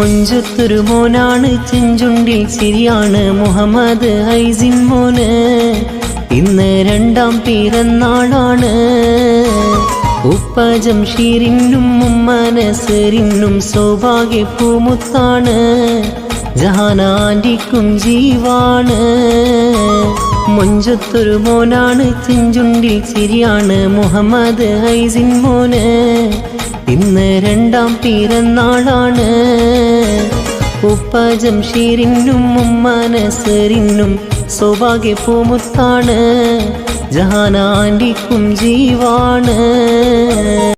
മൊഞ്ചത്തൊരു മോനാണ്, ചെഞ്ചുണ്ടിൽ ചിരിയാണ് മുഹമ്മദ് ഐസിൻ മോന്. ഇന്ന് 2ാം പിറന്നാളാണ്. ഉപ്പ ജംഷീറിനും ഉമ്മ നസറിനും സൗഭാഗ്യ പൂമുത്താണ്. ജഹാനാൻറ്റിക്കും ജീവാണ്. മൊഞ്ചത്തൊരു മോനാണ്, ചെഞ്ചുണ്ടിൽ ചിരിയാണ് മുഹമ്മദ് ഐസിൻ മോന്. ഇന്ന് 2ാം പിറന്നാളാണ്. ഉപ്പ ജംഷീറിനും ഉമ്മ നസറിനും സൗഭാഗ്യ പൂമുത്താണ്. ജഹാനാൻറ്റിക്കും ജീവാണ്.